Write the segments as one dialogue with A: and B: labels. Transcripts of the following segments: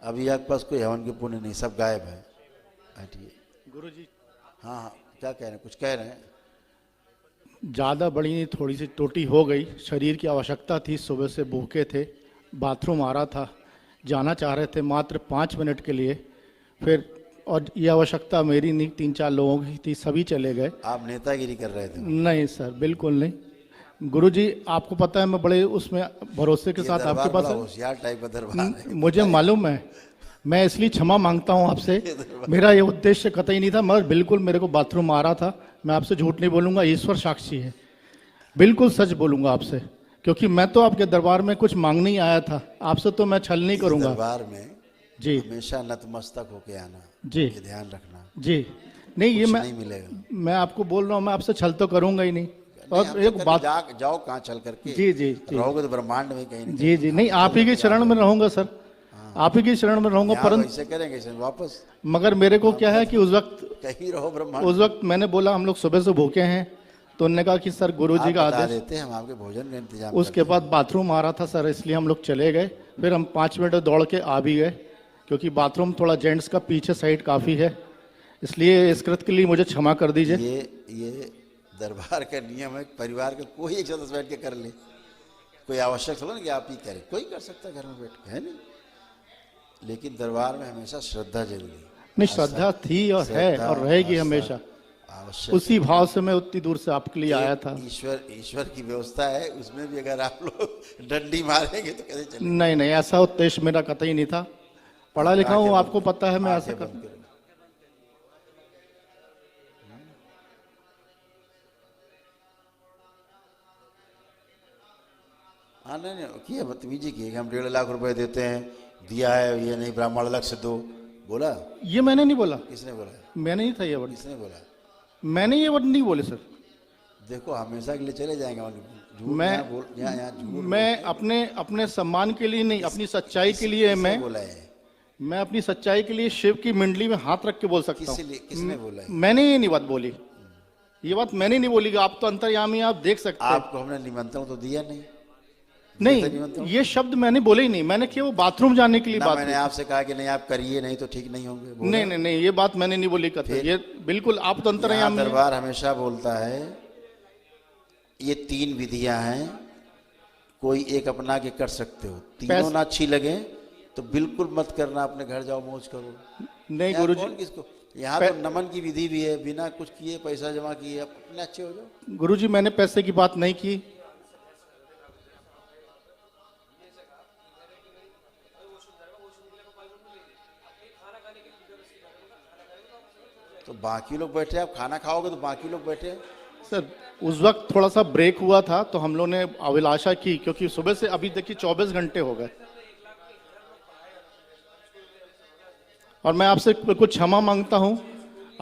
A: अभी आपके पास कोई हवन के पुण्य नहीं, सब गायब है। हटिए
B: गुरुजी।
A: हाँ हाँ, क्या कह रहे हैं, कुछ कह रहे हैं?
B: ज़्यादा बड़ी नहीं, थोड़ी सी टूटी हो गई, शरीर की आवश्यकता थी, सुबह से भूखे थे, बाथरूम आ रहा था, जाना चाह रहे थे मात्र 5 मिनट के लिए, फिर और ये आवश्यकता मेरी नहीं, 3-4 लोगों की थी, सभी चले गए।
A: आप नेतागिरी कर रहे थे?
B: नहीं सर, बिल्कुल नहीं। गुरुजी आपको पता है मैं बड़े उसमें भरोसे के
A: ये
B: साथ आपके
A: दरबार
B: पास
A: बड़ा होशियार टाइप का दरबार है,
B: मुझे
A: बताइए।
B: मालूम है, मैं इसलिए क्षमा मांगता हूं आपसे। मेरा ये उद्देश्य कतई नहीं था, मगर बिल्कुल मेरे को बाथरूम आ रहा था। मैं आपसे झूठ नहीं बोलूंगा, ईश्वर साक्षी है, बिल्कुल सच बोलूंगा आपसे, क्योंकि मैं तो आपके दरबार में कुछ मांगने ही आया था, आपसे तो मैं छल नहीं
A: इस
B: करूंगा।
A: दरबार में
B: जी
A: हमेशा नतमस्तक होके आना,
B: जी
A: ये ध्यान रखना,
B: जी। नहीं ये
A: कुछ
B: मैं
A: नहीं मिलेगा।
B: मैं आपको बोल रहा हूँ, मैं आपसे छल तो करूंगा ही नहीं।
A: नहीं,
B: और
A: हमसे
B: एक
A: करके
B: बात,
A: जाओ कहाँ चल करके,
B: जी जी जी
A: रहोगे तो ब्रह्मांड में कहीं ना
B: जी
A: कहीं।
B: जी,
A: हम
B: नहीं
A: तो
B: आप ही
A: चल
B: के
A: करके आ
B: शरण में
A: रहे
B: रहूंगा सर, आप ही के शरण में
A: हैं।
B: रहूंगा।
A: यहाँ
B: परंतु
A: वैसे करेंगे इसे वापस,
B: मगर मेरे को क्या है कि
A: कहीं रहो ब्रह्मांड
B: उस
A: में।
B: वक्त मैंने बोला हम लोग सुबह से भूखे हैं, तो उन्होंने कहा कि सर गुरुजी
A: आप
B: का
A: बता
B: आदेश।
A: देते, हम आपके भोजन का इंतजाम कर
B: उसके बाद
A: देंगे।
B: बाथरूम आ रहा था सर, इसलिए हम लोग चले गए। फिर हम 5 मिनट दौड़ के आ भी गए, क्योंकि बाथरूम थोड़ा जेंट्स का पीछे साइड काफ़ी है, इसलिए इस कृत के लिए मुझे क्षमा कर दीजिए।
A: ये दरबार का नियम है, परिवार का कोई एक सदस्य बैठ के कर ले, कोई आवश्यक थोड़ा ना कि आप ही करें, कोई कर सकता है घर में बैठ के, है नहीं। लेकिन दरबार में हमेशा श्रद्धा जरूरी है।
B: नहीं,
A: आस्था,
B: श्रद्धा थी और है
A: श्रद्धा,
B: और रहेगी
A: आस्था
B: हमेशा।
A: आवश्यक
B: उसी
A: है।
B: भाव से मैं उतनी दूर से आपके लिए आया था।
A: ईश्वर की व्यवस्था है, उसमें भी अगर आप लोग डंडी मारेंगे तो कैसे चलेगा।
B: नहीं नहीं, ऐसा उद्देश्य मेरा कतई नहीं था, पढ़ा लिखा हूँ, आपको पता है मैं ऐसा कर।
A: बंद करो। हाँ नहीं नहीं, किया बदतमीजी की, हम 1.5 लाख रुपए देते हैं, दिया है, ये नहीं ब्राह्मण अलग से दो, बोला?
B: ये मैंने नहीं बोला,
A: किसने बोला?
B: मैंने नहीं था ये वर्ड,
A: किसने बोला?
B: मैंने ये वर्ड नहीं बोले सर।
A: देखो हमेशा के लिए चले जाएंगे झूठ,
B: मैं
A: यहाँ बोल, यहाँ झूठ
B: मैं अपने अपने सम्मान के लिए नहीं, अपनी सच्चाई के लिए
A: किसने
B: मैं
A: बोला है?
B: मैं अपनी सच्चाई के लिए शिव की मंडली में हाथ रख के बोल सकता
A: किसने
B: हूँ।
A: बोला है?
B: मैंने ये नहीं बात बोली, ये बात मैंने नहीं बोली, आप तो अंतर्यामी, आप देख सकते हैं।
A: आपको हमने निमंत्रण तो दिया नहीं? दिया था
B: नहीं,
A: निमंत्रण?
B: ये शब्द मैंने बोले ही नहीं, मैंने केवल बाथरूम जाने के लिए
A: ना
B: बात
A: मैंने
B: की।
A: आपसे कहा कि नहीं आप करिए, नहीं तो ठीक नहीं होंगे, बोला?
B: नहीं नहीं नहीं, ये बात मैंने नहीं बोली कतई,
A: फिर?
B: ये बिल्कुल आप तो
A: यहाँ
B: अंतर्यामी हैं।
A: दरबार हमेशा बोलता है ये 3 विधियां हैं, कोई एक अपना के कर सकते हो, तीनों ना अच्छी लगे तो बिल्कुल मत करना, अपने घर जाओ मौज करो।
B: नहीं
A: यहाँ
B: गुरुजी,
A: कौन किसको, यहाँ तो नमन की विधि भी है, बिना कुछ किए पैसा जमा किए अपने अच्छे हो जाओ।
B: गुरुजी मैंने पैसे की बात नहीं की।
A: तो बाकी लोग बैठे, आप खाना खाओगे तो बाकी लोग बैठे।
B: सर उस वक्त थोड़ा सा ब्रेक हुआ था, तो हम लोग ने अभिलाषा की, क्योंकि सुबह से अभी देखिए 24 घंटे हो गए, और मैं आपसे कुछ क्षमा मांगता हूं।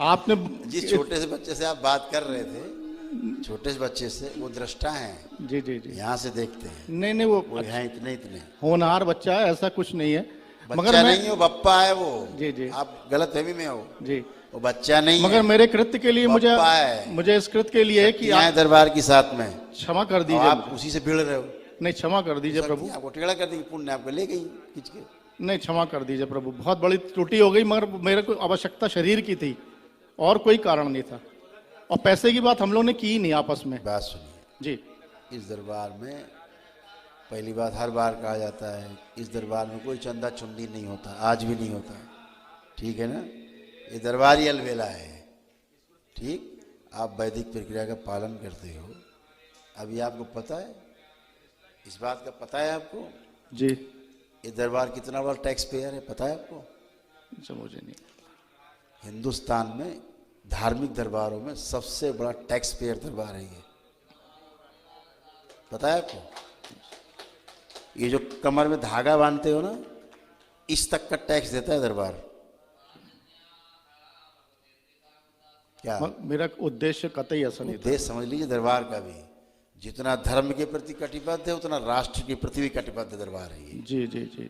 B: आपने
A: जिस छोटे से बच्चे से आप बात कर रहे थे, छोटे से बच्चे से, वो दृष्टा हैं,
B: जी जी जी,
A: यहाँ से देखते हैं,
B: नहीं नहीं,
A: वो हैं इतने इतने।
B: होनहार बच्चा है, ऐसा कुछ नहीं है, मगर
A: बच्चा
B: मैं
A: नहीं हो, बप्पा है वो।
B: जी जी
A: आप गलत फहमी में हो,
B: जी,
A: वो बच्चा नहीं
B: मगर
A: है,
B: मेरे कृत्य के लिए
A: बप्पा है।
B: मुझे इस कृत्य के लिए कि
A: यहाँ
B: आप
A: दरबार की साथ में
B: क्षमा कर
A: और
B: दीजिए
A: आप
B: मुझे।
A: उसी से भिड़ रहे हो।
B: नहीं, क्षमा कर दीजिए प्रभु,
A: आपको टेढ़ा कर दी, पुण्य आपको ले गई खींच के।
B: नहीं क्षमा कर दीजिए प्रभु, बहुत बड़ी त्रुटि हो गई, मगर मेरे को आवश्यकता शरीर की थी और कोई कारण नहीं था, और पैसे की बात हम लोग ने की ही नहीं आपस में।
A: बात सुनिए,
B: जी
A: इस दरबार में पहली बात हर बार कहा जाता है, इस दरबार में कोई चंदा चुंदी नहीं होता, आज भी नहीं होता, ठीक है ना। ये दरबारी अलवेला है, ठीक। आप वैदिक प्रक्रिया का पालन करते हो, अभी आपको पता है, इस बात का पता है आपको?
B: जी,
A: ये दरबार कितना बड़ा टैक्स पेयर है, पता है आपको?
B: मुझे नहीं।
A: हिंदुस्तान में धार्मिक दरबारों में सबसे बड़ा टैक्स पेयर दरबार है ये, पता है आपको? ये जो कमर में धागा बांधते हो ना, इस तक का टैक्स देता है दरबार। क्या
B: मेरा उद्देश्य कतई ऐसा नहीं था।
A: उद्देश्य समझ लीजिए दरबार का भी, जितना धर्म के प्रति कटिबद्ध है उतना राष्ट्र के प्रति भी कटिबद्ध दरबार है ये।
B: जी जी जी जी,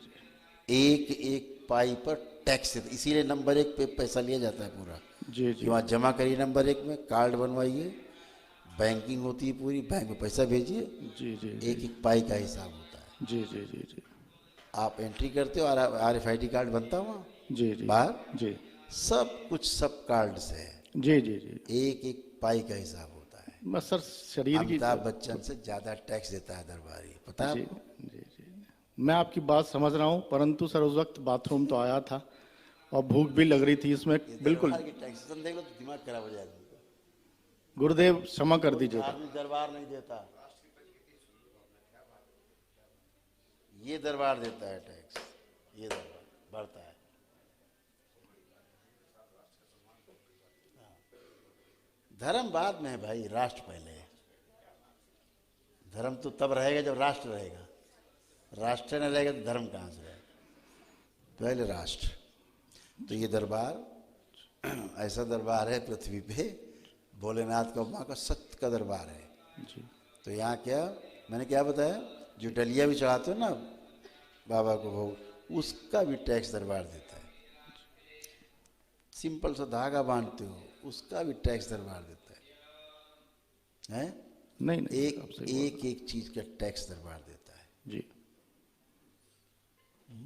A: एक एक पाई पर टैक्स है, इसीलिए नंबर 1 पे पैसा लिया जाता है पूरा।
B: जी जी,
A: वहाँ जमा करिए नंबर 1 में, कार्ड बनवाइए, बैंकिंग होती है पूरी, बैंक में पैसा भेजिए,
B: जी जी
A: एक एक पाई का हिसाब होता है।
B: जी जी जी जी,
A: आप एंट्री करते हो और RFID कार्ड बनता हुआ
B: जी जी
A: बाहर,
B: जी
A: सब कुछ सब कार्ड से है,
B: जी जी जी।
A: एक एक पाई का हिसाब होता है।
B: बस सर शरीर की
A: अमिताभ बच्चन से ज्यादा टैक्स देता है दरबारी, पता है
B: जी
A: आपको?
B: जी जी, मैं आपकी बात समझ रहा हूँ, परंतु सर उस वक्त बाथरूम तो आया था और भूख भी लग रही थी इसमें
A: ये
B: बिल्कुल।
A: दरबार की टैक्सेशन देख लो तो दिमाग खराब हो जाएगा।
B: गुरुदेव क्षमा कर
A: कोई
B: दीजिएगा।
A: धार्मिक दरबार नहीं देता, ये दरबार देता है टैक्स, ये दरबार बढ़ता है। धर्म बाद में है भाई, राष्ट्र पहले है। धर्म तो तब रहेगा जब राष्ट्र रहेगा, राष्ट्र न रहेगा तो धर्म कहाँ से रहेगा? पहले राष्ट्र। तो ये दरबार ऐसा दरबार है पृथ्वी पे, भोलेनाथ का माँ का सत्य का दरबार है।
B: जी
A: तो यहाँ क्या, मैंने क्या बताया, जो डलिया भी चढ़ाते हो ना बाबा को भोग, उसका भी टैक्स दरबार देता है। सिंपल सा धागा बांधते हो, उसका भी टैक्स दरबार देता है।
B: नहीं नहीं
A: एक
B: आप सही बोल
A: एक एक चीज का टैक्स दरबार देता है।
B: रहे। जी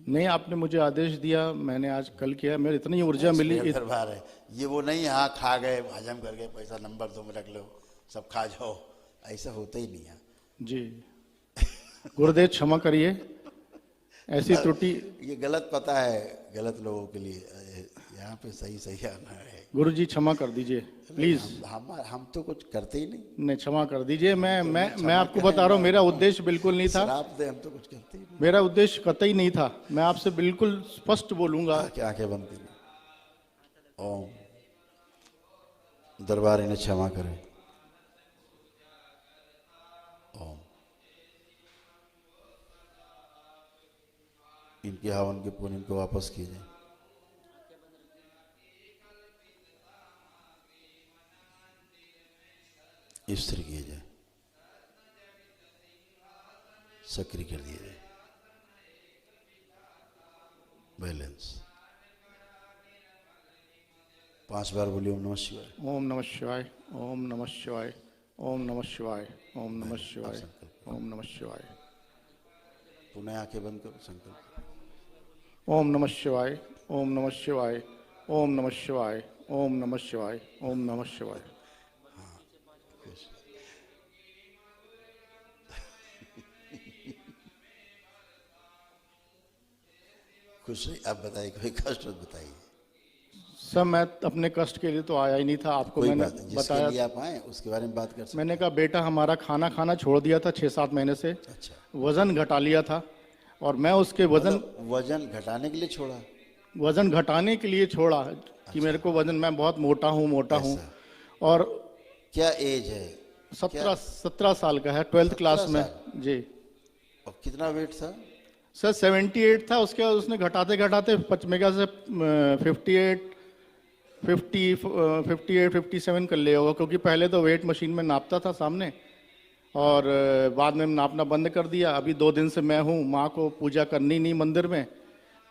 B: नहीं, आपने मुझे आदेश दिया, मैंने आज कल किया, मेरे इतनी ऊर्जा मिली
A: टैक्स दरबार है ये, वो नहीं हाँ खा गए हजम कर गए पैसा नंबर 2 में रख लो सब खा जाओ, ऐसा होता ही नहीं है।
B: जी गुरुदेव क्षमा करिए, ऐसी त्रुटि।
A: ये गलत पता है गलत लोगों के लिए, यहाँ पे सही सही आना है।
B: गुरु जी क्षमा कर दीजिए प्लीज।
A: हम तो कुछ करते ही नहीं।
B: नहीं क्षमा कर दीजिए, मैं आपको बता रहा हूँ, मेरा उद्देश्य बिल्कुल नहीं था।
A: श्राप दे, हम तो कुछ करते ही नहीं।
B: मेरा उद्देश्य कतई नहीं था, मैं आपसे बिल्कुल स्पष्ट बोलूंगा।
A: आंखें बंद करिए। ओम, दरबार इन्हें क्षमा करें। ओम, इनके हवन के पुण्य इनको वापस कीजिए। स्थिर किए जाए, सक्रिय कर दिए जाए, बैलेंस। 5 बार बोलिए ओम नमः शिवाय।
B: ओम नमः शिवाय, ओम नमः शिवाय, ओम नमः शिवाय, ओम नमः शिवाय, ओम नमः शिवाय।
A: पुनः आंखें बंद करो, संकल्प।
B: ओम नमः शिवाय, ओम नमः शिवाय, ओम नमः शिवाय, ओम नमः शिवाय, ओम नमः शिवाय।
A: खुश रही। आप बताइए, कोई कष्ट मत बताइए।
B: सर मैं अपने कष्ट के लिए तो आया ही नहीं था, आपको
A: कोई
B: मैंने
A: बात नहीं, जिसके
B: बताया।
A: लिए आप आए उसके बारे में बात कर सकते
B: मैंने कहा बेटा हमारा खाना खाना छोड़ दिया था 6-7 महीने से,
A: हैं। अच्छा,
B: वजन घटा लिया था, और मैं उसके
A: मतलब वजन घटाने के लिए छोड़ा?
B: वजन घटाने के लिए छोड़ा कि मेरे को वजन, मैं बहुत मोटा हूँ।
A: ऐसा।
B: और
A: क्या एज है?
B: 17 साल का है, 12th क्लास
A: 17
B: में।
A: साल?
B: जी
A: और कितना वेट था?
B: सर 78 था, उसके बाद उसने घटाते घटाते मेरे से 58 57 कर लिया होगा, क्योंकि पहले तो वेट मशीन में नापता था सामने, और बाद में नापना बंद कर दिया। अभी 2 दिन से मैं हूँ, माँ को पूजा करनी नहीं मंदिर में,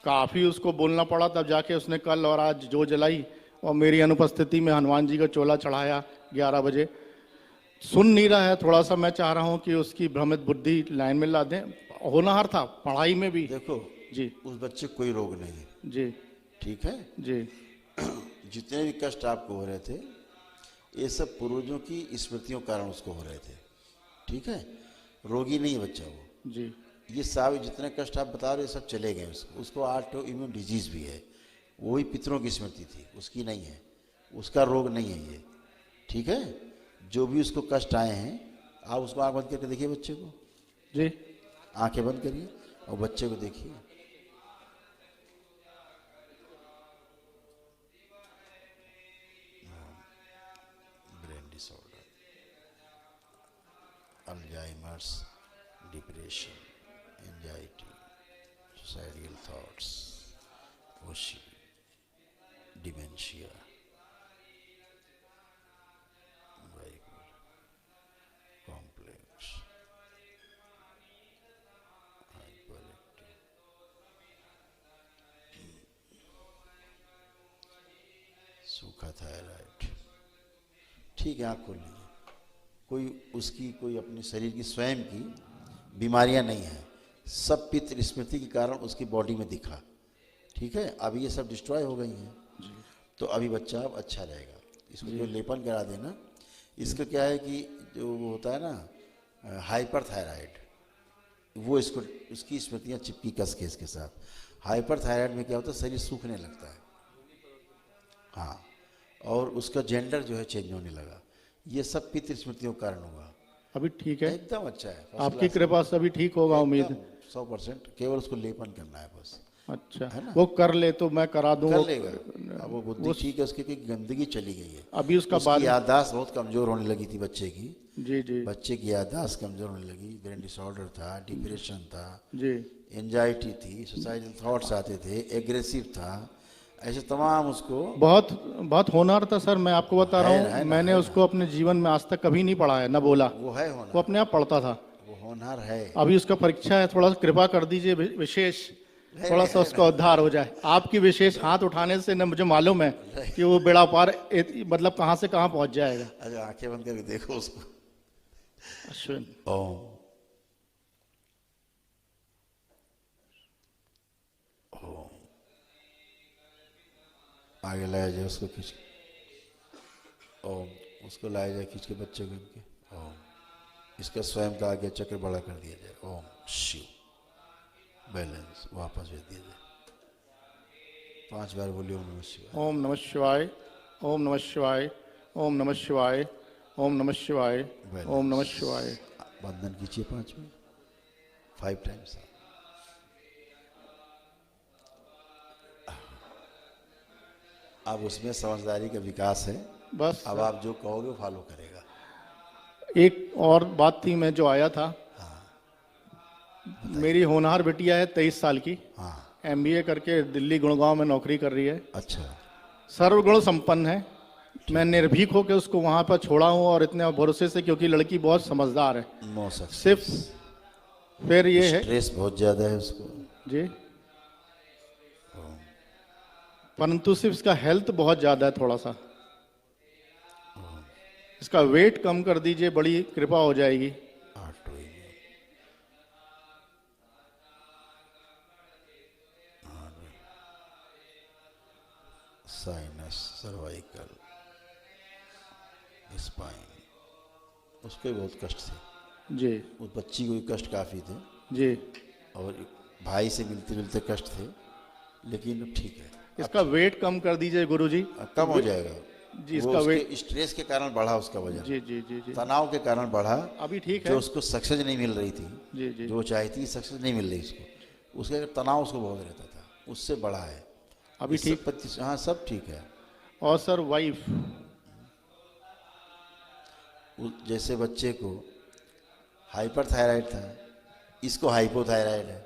B: काफ़ी उसको बोलना पड़ा, तब जाके उसने कल और आज जो जलाई, और मेरी अनुपस्थिति में हनुमान जी का चोला चढ़ाया 11 बजे। सुन नहीं रहा है, थोड़ा सा मैं चाह रहा हूँ कि उसकी भ्रमित बुद्धि लाइन में ला दें। होनहार था पढ़ाई में भी।
A: देखो
B: जी
A: उस बच्चे को कोई रोग नहीं है,
B: जी
A: ठीक है?
B: जी
A: जितने भी कष्ट आपको हो रहे थे, ये सब पूर्वजों की स्मृतियों के कारण उसको हो रहे थे, ठीक है? रोगी नहीं है बच्चा वो।
B: जी
A: ये सब जितने कष्ट आप बता रहे हो सब चले गए उसको 8 इम्यून डिजीज भी है, वही पितरों की स्मृति थी, उसकी नहीं है, उसका रोग नहीं है ये, ठीक है? जो भी उसको कष्ट आए हैं, आप उसको आँख बंद करके देखिए बच्चे को,
B: जी
A: आंखें बंद करिए और बच्चे को देखिए। Brain disorder, Alzheimer's, depression, anxiety, suicidal thoughts, ओशी, डिमेंशिया, कॉम्प्लेक्स, सूखा थायराइड, ठीक है? आँख खोल लीजिए। कोई उसकी कोई अपने शरीर की स्वयं की बीमारियां नहीं हैं, सब पितृ स्मृति के कारण उसकी बॉडी में दिखा। ठीक है, अभी ये सब डिस्ट्रॉय हो गई हैं, तो अभी बच्चा अब अच्छा रहेगा। इसको जो लेपन करा देना, इसका क्या है कि जो वो होता है ना हाइपर थायराइड, वो इसको उसकी स्मृतियाँ चिपकी कस के इसके साथ। हाइपर थायराइड में क्या होता है, शरीर सूखने लगता है, हाँ, और उसका जेंडर जो है चेंज होने लगा। ये सब पितृ स्मृतियों के कारण हुआ।
B: अभी ठीक है,
A: एकदम अच्छा है,
B: आपकी कृपा से अभी ठीक होगा उम्मीद।
A: 100%। केवल उसको लेपन करना है बस।
B: अच्छा
A: है ना?
B: वो कर ले तो मैं करा दूंगा।
A: कर लेगा। अब वो बुद्धि ठीक है उसकी, क्योंकि गंदगी चली गई है।
B: अभी उसका
A: उसकी याददाश्त बहुत कमजोर होने लगी थी बच्चे की।
B: जी जी
A: बच्चे की याददाश्त कमजोर होने लगी, ब्रेन डिसऑर्डर था, डिप्रेशन था,
B: जी
A: एंजाइटी थी, सुसाइडल थॉट्स आते थे, एग्रेसिव था, ऐसे तमाम उसको।
B: बहुत बहुत होनहार था सर, मैं आपको बता रहा
A: है
B: हूँ,
A: ना,
B: मैंने उसको अपने जीवन में आज तक कभी नहीं पढ़ा है, न बोला,
A: वो है
B: वो
A: होनहार,
B: अपने आप पढ़ता था।
A: वो होनहार है।
B: अभी उसका परीक्षा है, थोड़ा सा कृपा कर दीजिए विशेष, थोड़ा सा उसका उद्धार हो जाए। आपकी विशेष हाथ उठाने से न मुझे मालूम है कि वो बेड़ा पार मतलब कहाँ से कहाँ पहुंच जाएगा।
A: अच्छा आंखें बंद करके देखो उसको।
B: अश्विन
A: ओम ओम, आगे लाया जाए उसको खींच, ओम, उसको लाया जाए खींच के बच्चे को इनके। ओम, इसका स्वयं का आगे चक्र बड़ा कर दिया जाए। ओम शिव, बैलेंस वापस भेज दिया जाए। 5 बार बोलिए ओम नमः शिवाय।
B: ओम नमः शिवाय, ओम नमः शिवाय, ओम नमः शिवाय, ओम नमः शिवाय, ओम नमः शिवाय।
A: बंधन कीजिए 5 में, 5 टाइम्स। अब उसमें समझदारी का विकास है,
B: बस
A: अब आप जो कहोगे वो फॉलो करेगा।
B: एक और बात थी, मैं जो आया था, मेरी होनहार बिटिया है 23 साल की,
A: हाँ
B: MBA करके दिल्ली गुड़गांव में नौकरी कर रही है,
A: अच्छा,
B: सर्वगुण संपन्न है। मैं निर्भीक होकर उसको वहां पर छोड़ा हूँ और इतने भरोसे से, क्योंकि लड़की बहुत समझदार है।
A: No success.
B: सिर्फ फिर ये है
A: स्ट्रेस बहुत ज्यादा है उसको
B: जी, परंतु सिर्फ इसका हेल्थ बहुत ज्यादा है, थोड़ा सा इसका वेट कम कर दीजिए, बड़ी कृपा हो जाएगी।
A: साइनस, सर्वाइकल, स्पाइन, उसको भी बहुत कष्ट थे
B: जी
A: उस बच्ची को भी कष्ट काफ़ी थे
B: जी,
A: और भाई से मिलते जुलते कष्ट थे, लेकिन ठीक है।
B: इसका वेट कम कर दीजिए गुरुजी।
A: कम हो जाएगा
B: जी,
A: वो
B: इसका
A: उसके स्ट्रेस के कारण बढ़ा उसका वजन,
B: जी जी जी जी,
A: तनाव के कारण बढ़ा।
B: अभी ठीक
A: जो
B: है।
A: उसको सक्सेस नहीं मिल रही थी,
B: जी जी,
A: जो चाहती सक्सेस नहीं मिल रही उसको, उसका तनाव उसको बहुत रहता था, उससे बढ़ा है
B: अभी ठीक।
A: हाँ सब ठीक है।
B: और सर वाइफ,
A: जैसे बच्चे को हाइपर थायराइड था, इसको हाइपोथायराइड है।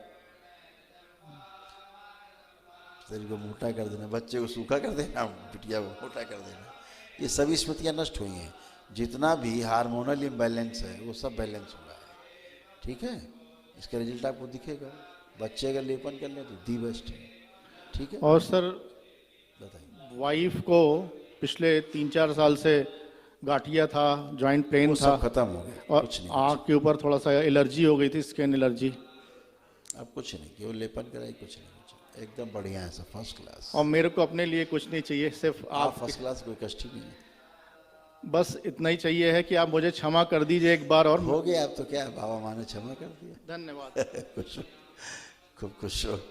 A: शरीर को मोटा कर देना, बच्चे को सूखा कर देना, बिटिया को मोटा कर देना, ये सभी स्मृतियाँ नष्ट हुई हैं। जितना भी हार्मोनल इम्बैलेंस है वो सब बैलेंस हो रहा है। ठीक है, इसका रिजल्ट आपको दिखेगा। बच्चे अगर लेपन कर ले तो दी बेस्ट है। ठीक है,
B: और सर
A: बताइए।
B: वाइफ को पिछले 3-4 साल से गाठिया था, जॉइंट पेन
A: वो
B: था,
A: सब खत्म हो गया,
B: और
A: कुछ नहीं,
B: आँख के ऊपर थोड़ा सा एलर्जी हो गई थी, स्किन एलर्जी।
A: अब कुछ नहीं, केवल लेपन कराई, कुछ नहीं, कुछ एकदम बढ़िया है, सब फर्स्ट क्लास।
B: और मेरे को अपने लिए कुछ नहीं चाहिए, सिर्फ आप
A: फर्स्ट क्लास, कोई कष्ट ही नहीं है।
B: बस इतना ही चाहिए है कि आप मुझे क्षमा कर दीजिए एक बार और।
A: हो गया अब तो क्या, बाबा माँ ने क्षमा कर दिया।
B: धन्यवाद।
A: खुश हो, खूब खुश हो।